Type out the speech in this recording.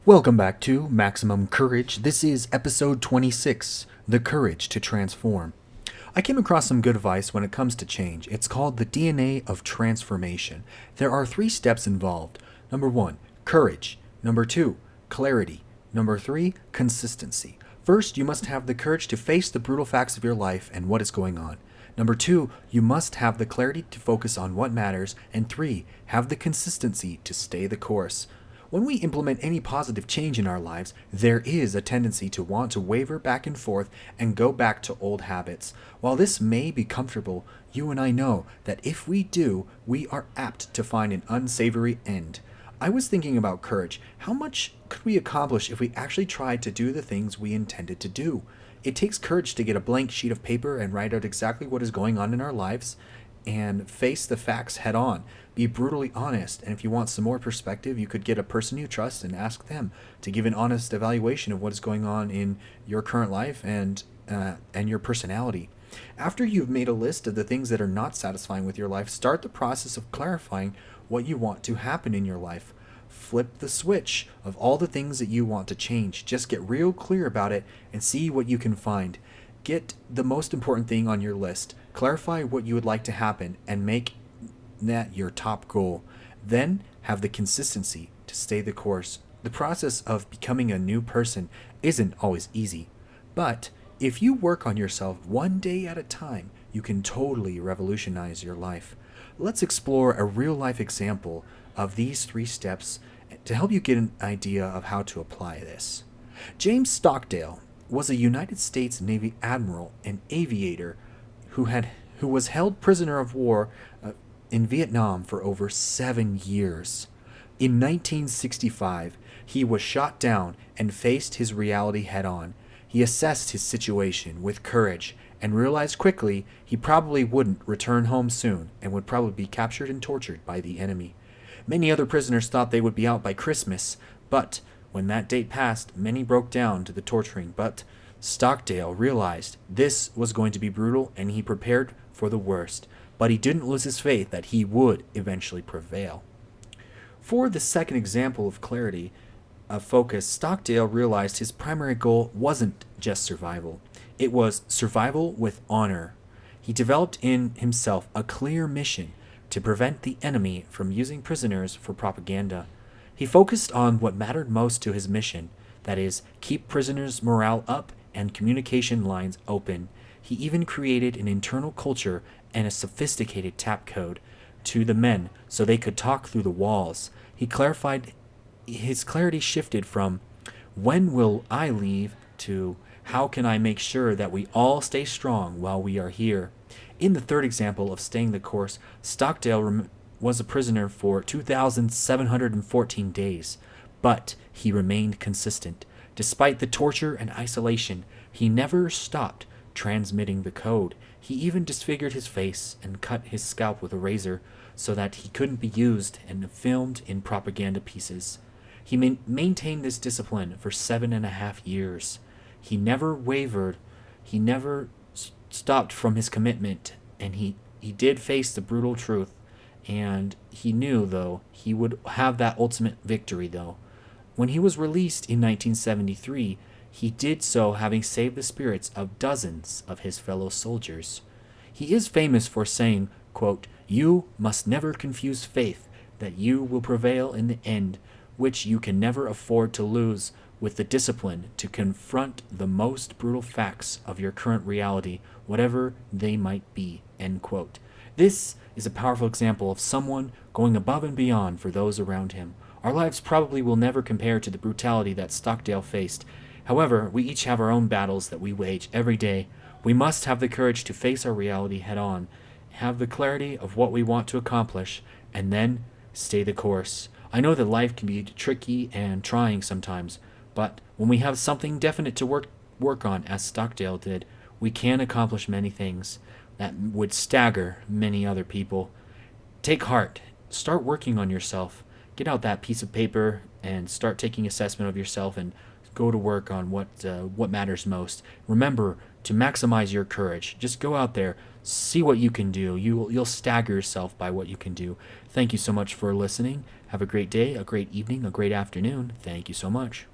Welcome back to Maximum Courage. This is episode 26, The Courage to Transform. I came across some good advice when it comes to change. It's called the DNA of transformation. There are 3 steps involved. Number 1, courage. Number 2, clarity. Number 3, consistency. First, you must have the courage to face the brutal facts of your life and what is going on. Number 2, you must have the clarity to focus on what matters. And 3, have the consistency to stay the course. When we implement any positive change in our lives, there is a tendency to want to waver back and forth and go back to old habits. While this may be comfortable, you and I know that if we do, we are apt to find an unsavory end. I was thinking about courage. How much could we accomplish if we actually tried to do the things we intended to do? It takes courage to get a blank sheet of paper and write out exactly what is going on in our lives and face the facts head on. Be brutally honest, and if you want some more perspective, you could get a person you trust and ask them to give an honest evaluation of what is going on in your current life and your personality. After you've made a list of the things that are not satisfying with your life, start the process of clarifying what you want to happen in your life. Flip the switch of all the things that you want to change. Just get real clear about it and see what you can find. Get the most important thing on your list. Clarify what you would like to happen and make that your top goal. Then have the consistency to stay the course. The process of becoming a new person isn't always easy, but if you work on yourself one day at a time, you can totally revolutionize your life. Let's explore a real life example of these 3 steps to help you get an idea of how to apply this. James Stockdale was a United States Navy admiral and aviator who was held prisoner of war in Vietnam for over 7 years. In 1965, he was shot down and faced his reality head on. He assessed his situation with courage and realized quickly he probably wouldn't return home soon and would probably be captured and tortured by the enemy. Many other prisoners thought they would be out by Christmas, but when that date passed, many broke down to the torturing. But Stockdale realized this was going to be brutal and he prepared for the worst. But he didn't lose his faith that he would eventually prevail. For the second example of clarity of focus, Stockdale realized his primary goal wasn't just survival. It was survival with honor. He developed in himself a clear mission to prevent the enemy from using prisoners for propaganda. He focused on what mattered most to his mission, that is, keep prisoners' morale up and communication lines open. He even created an internal culture and a sophisticated tap code to the men so they could talk through the walls. His clarity shifted from when will I leave to how can I make sure that we all stay strong while we are here. In the third example of staying the course, Stockdale was a prisoner for 2,714 days, but he remained consistent. Despite the torture and isolation, he never stopped transmitting the code. He even disfigured his face and cut his scalp with a razor so that he couldn't be used and filmed in propaganda pieces. He maintained this discipline for 7.5 years. He never wavered. He never stopped from his commitment, and he did face the brutal truth, and he knew, though, he would have that ultimate victory, though. When he was released in 1973, he did so having saved the spirits of dozens of his fellow soldiers. He is famous for saying, quote, "You must never confuse faith that you will prevail in the end, which you can never afford to lose, with the discipline to confront the most brutal facts of your current reality, whatever they might be," end quote. This is a powerful example of someone going above and beyond for those around him. Our lives probably will never compare to the brutality that Stockdale faced. However, we each have our own battles that we wage every day. We must have the courage to face our reality head on, have the clarity of what we want to accomplish, and then stay the course. I know that life can be tricky and trying sometimes, but when we have something definite to work on, as Stockdale did, we can accomplish many things that would stagger many other people. Take heart. Start working on yourself. Get out that piece of paper and start taking assessment of yourself and Go to work on what matters most. Remember to maximize your courage. Just go out there, see what you can do. You'll stagger yourself by what you can do. Thank you so much for listening. Have a great day, a great evening, a great afternoon. Thank you so much.